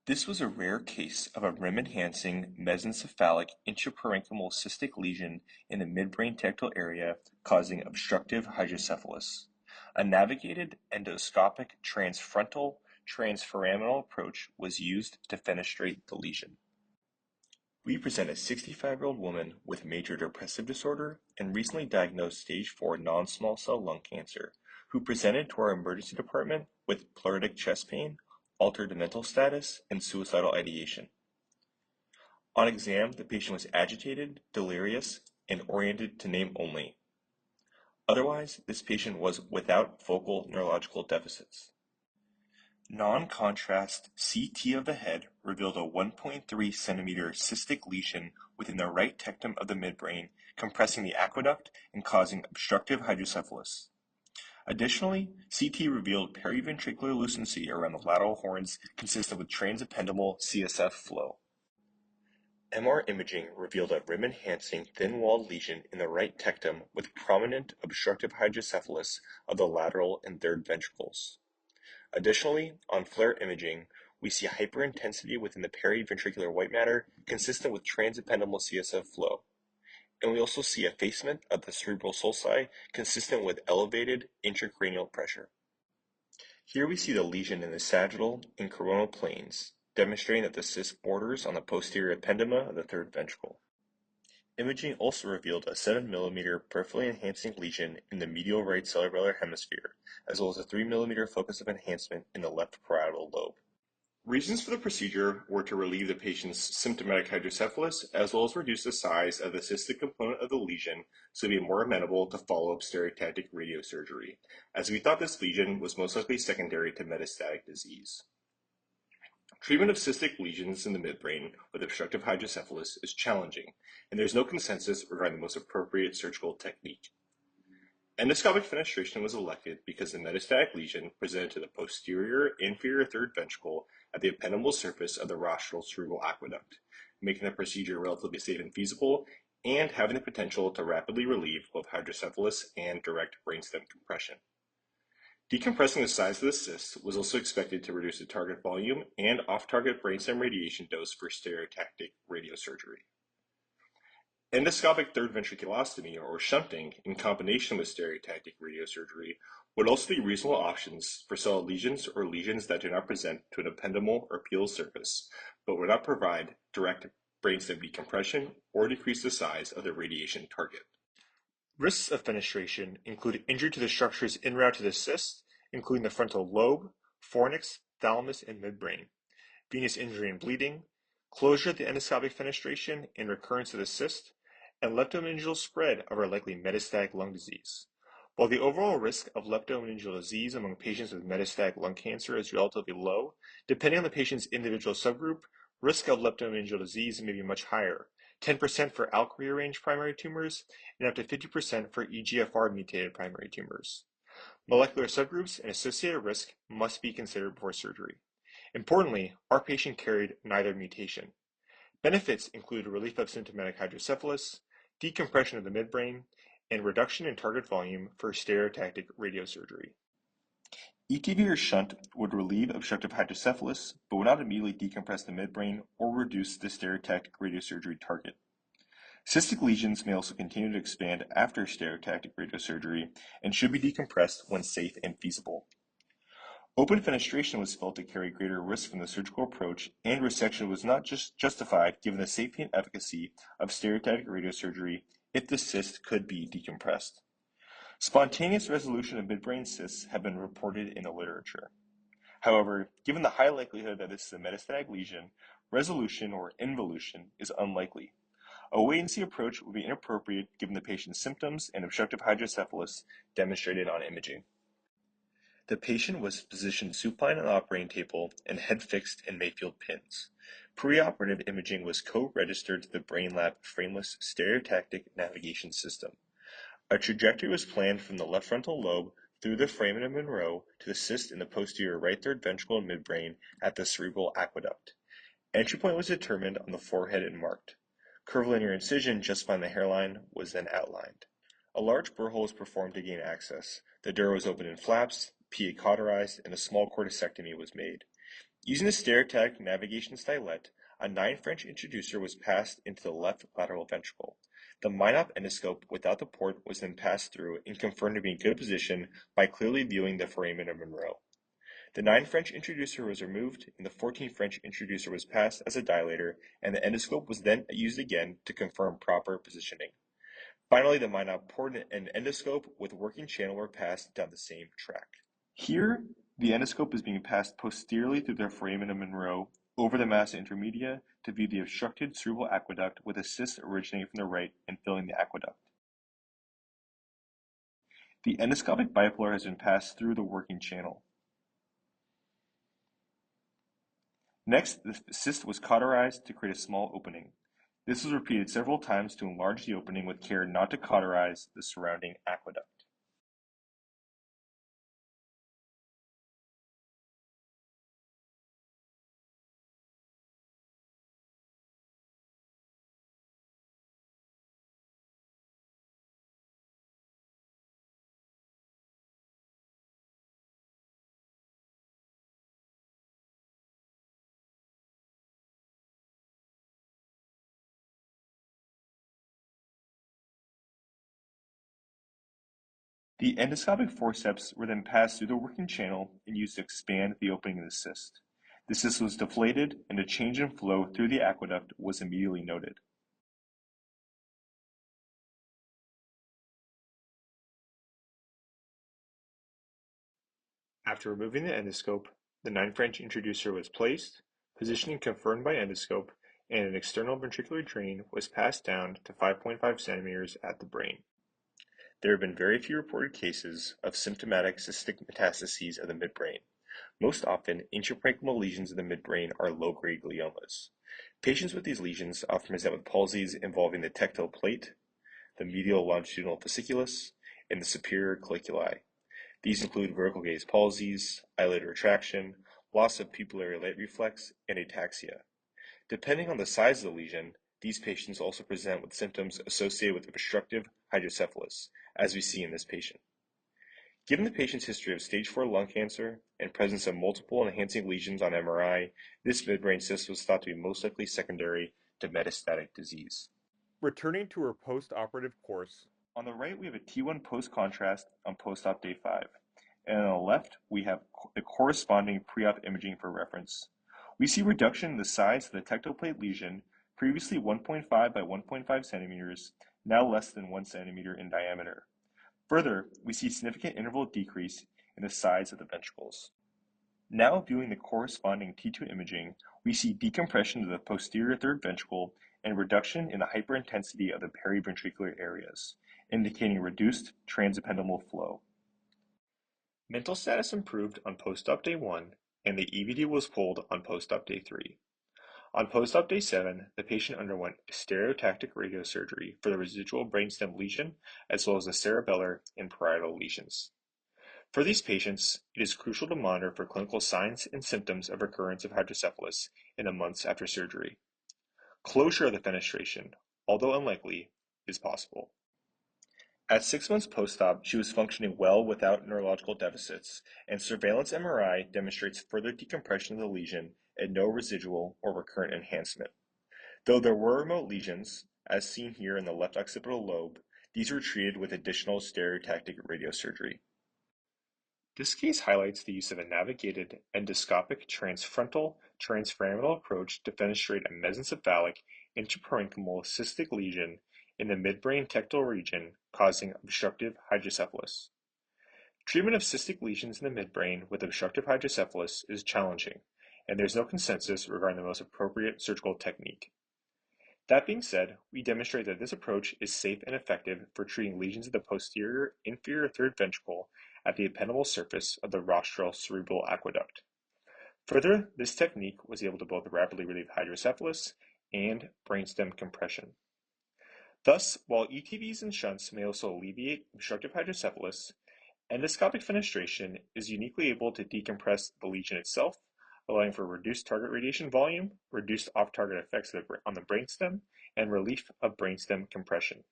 This was a rare case of a rim-enhancing mesencephalic intraparenchymal cystic lesion in the midbrain tectal area causing obstructive hydrocephalus. A navigated endoscopic transfrontal transforaminal approach was used to fenestrate the lesion. We present a 65-year-old woman with major depressive disorder and recently diagnosed stage 4 non-small cell lung cancer, who presented to our emergency department with pleuritic chest pain, altered mental status, and suicidal ideation. On exam, the patient was agitated, delirious, and oriented to name only. Otherwise, this patient was without focal neurological deficits. Non-contrast CT of the head revealed a 1.3 centimeter cystic lesion within the right tectum of the midbrain, compressing the aqueduct and causing obstructive hydrocephalus. Additionally, CT revealed periventricular lucency around the lateral horns consistent with transependymal CSF flow. MR imaging revealed a rim-enhancing thin-walled lesion in the right tectum with prominent obstructive hydrocephalus of the lateral and third ventricles. Additionally, on FLAIR imaging, we see hyperintensity within the periventricular white matter consistent with transependymal CSF flow. And we also see effacement of the cerebral sulci consistent with elevated intracranial pressure. Here we see the lesion in the sagittal and coronal planes, demonstrating that the cyst borders on the posterior ependyma of the third ventricle. Imaging also revealed a 7 mm peripherally enhancing lesion in the medial right cerebellar hemisphere, as well as a 3 mm focus of enhancement in the left parietal lobe. Reasons for the procedure were to relieve the patient's symptomatic hydrocephalus, as well as reduce the size of the cystic component of the lesion so to be more amenable to follow-up stereotactic radiosurgery, as we thought this lesion was most likely secondary to metastatic disease. Treatment of cystic lesions in the midbrain with obstructive hydrocephalus is challenging, and there is no consensus regarding the most appropriate surgical technique. Endoscopic fenestration was elected because the metastatic lesion presented to the posterior inferior third ventricle at the ependymal surface of the rostral cerebral aqueduct, making the procedure relatively safe and feasible, and having the potential to rapidly relieve both hydrocephalus and direct brainstem compression. Decompressing the size of the cyst was also expected to reduce the target volume and off-target brainstem radiation dose for stereotactic radiosurgery. Endoscopic third ventriculostomy, or shunting, in combination with stereotactic radiosurgery, would also be reasonable options for solid lesions or lesions that do not present to an ependymal or pedal surface, but would not provide direct brainstem decompression or decrease the size of the radiation target. Risks of fenestration include injury to the structures en route to the cyst, including the frontal lobe, fornix, thalamus, and midbrain, venous injury and bleeding, closure of the endoscopic fenestration and recurrence of the cyst, and leptomeningeal spread of our likely metastatic lung disease. While the overall risk of leptomeningeal disease among patients with metastatic lung cancer is relatively low, depending on the patient's individual subgroup, risk of leptomeningeal disease may be much higher, 10% for ALK-rearranged primary tumors and up to 50% for EGFR-mutated primary tumors. Molecular subgroups and associated risk must be considered before surgery. Importantly, our patient carried neither mutation. Benefits include relief of symptomatic hydrocephalus, decompression of the midbrain, and reduction in target volume for stereotactic radiosurgery. ETV or shunt would relieve obstructive hydrocephalus, but would not immediately decompress the midbrain or reduce the stereotactic radiosurgery target. Cystic lesions may also continue to expand after stereotactic radiosurgery and should be decompressed when safe and feasible. Open fenestration was felt to carry greater risk from the surgical approach, and resection was not just justified given the safety and efficacy of stereotactic radiosurgery if the cyst could be decompressed. Spontaneous resolution of midbrain cysts have been reported in the literature. However, given the high likelihood that this is a metastatic lesion, resolution or involution is unlikely. A wait-and-see approach would be inappropriate given the patient's symptoms and obstructive hydrocephalus demonstrated on imaging. The patient was positioned supine on the operating table and head fixed in Mayfield pins. Preoperative imaging was co-registered to the BrainLab frameless stereotactic navigation system. A trajectory was planned from the left frontal lobe through the foramen of Monroe to the cyst in the posterior right third ventricle and midbrain at the cerebral aqueduct. Entry point was determined on the forehead and marked. Curvilinear incision just behind the hairline was then outlined. A large burr hole was performed to gain access. The dura was opened in flaps, PA cauterized, and a small corticectomy was made. Using the stereotactic navigation stylet, a 9 French introducer was passed into the left lateral ventricle. The MINOP endoscope without the port was then passed through and confirmed to be in good position by clearly viewing the foramen of Monroe. The 9 French introducer was removed and the 14 French introducer was passed as a dilator, and the endoscope was then used again to confirm proper positioning. Finally, the MINOP port and endoscope with working channel were passed down the same track. Here, the endoscope is being passed posteriorly through the foramen of Monroe over the massa intermedia to view the obstructed cerebral aqueduct with a cyst originating from the right and filling the aqueduct. The endoscopic bipolar has been passed through the working channel. Next, the cyst was cauterized to create a small opening. This was repeated several times to enlarge the opening with care not to cauterize the surrounding aqueduct. The endoscopic forceps were then passed through the working channel and used to expand the opening of the cyst. The cyst was deflated and a change in flow through the aqueduct was immediately noted. After removing the endoscope, the 9 French introducer was placed, positioning confirmed by endoscope, and an external ventricular drain was passed down to 5.5 centimeters at the brain. There have been very few reported cases of symptomatic cystic metastases of the midbrain. Most often, intraparenchymal lesions of the midbrain are low-grade gliomas. Patients with these lesions often present with palsies involving the tectile plate, the medial longitudinal fasciculus, and the superior colliculi. These include vertical gaze palsies, eyelid retraction, loss of pupillary light reflex, and ataxia. Depending on the size of the lesion, these patients also present with symptoms associated with obstructive hydrocephalus, as we see in this patient. Given the patient's history of stage 4 lung cancer and presence of multiple enhancing lesions on MRI, this midbrain cyst was thought to be most likely secondary to metastatic disease. Returning to her post-operative course, on the right we have a T1 post-contrast on post-op day 5, and on the left we have the corresponding pre-op imaging for reference. We see reduction in the size of the tectile plate lesion, previously 1.5 by 1.5 centimeters, now less than 1 centimeter in diameter. Further, we see significant interval decrease in the size of the ventricles. Now viewing the corresponding T2 imaging, we see decompression of the posterior third ventricle and reduction in the hyperintensity of the periventricular areas, indicating reduced transependymal flow. Mental status improved on post-op day 1, and the EVD was pulled on post-op day 3. On post-op day 7, the patient underwent stereotactic radiosurgery for the residual brainstem lesion as well as the cerebellar and parietal lesions. For these patients, it is crucial to monitor for clinical signs and symptoms of recurrence of hydrocephalus in the months after surgery. Closure of the fenestration, although unlikely, is possible. At 6 months post-op, she was functioning well without neurological deficits, and surveillance MRI demonstrates further decompression of the lesion and no residual or recurrent enhancement. Though there were remote lesions, as seen here in the left occipital lobe, these were treated with additional stereotactic radiosurgery. This case highlights the use of a navigated endoscopic transfrontal transforaminal approach to fenestrate a mesencephalic intraparenchymal cystic lesion in the midbrain tectal region causing obstructive hydrocephalus. Treatment of cystic lesions in the midbrain with obstructive hydrocephalus is challenging, and there is no consensus regarding the most appropriate surgical technique. That being said, we demonstrate that this approach is safe and effective for treating lesions of the posterior inferior third ventricle at the ependymal surface of the rostral cerebral aqueduct. Further, this technique was able to both rapidly relieve hydrocephalus and brainstem compression. Thus, while ETVs and shunts may also alleviate obstructive hydrocephalus, endoscopic fenestration is uniquely able to decompress the lesion itself, allowing for reduced target radiation volume, reduced off-target effects on the brainstem, and relief of brainstem compression.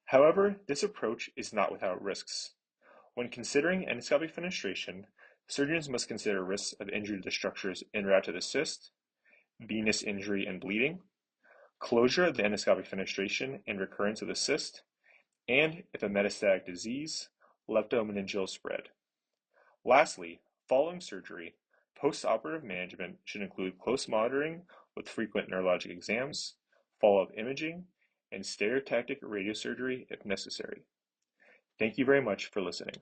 However, this approach is not without risks. When considering endoscopic fenestration, Surgeons must consider risks of injury to the structures en route to the cyst, venous injury and bleeding, closure of the endoscopic fenestration and recurrence of the cyst, and, if a metastatic disease, leptomeningeal spread. Lastly, following surgery, post-operative management should include close monitoring with frequent neurologic exams, follow-up imaging, and stereotactic radiosurgery if necessary. Thank you very much for listening.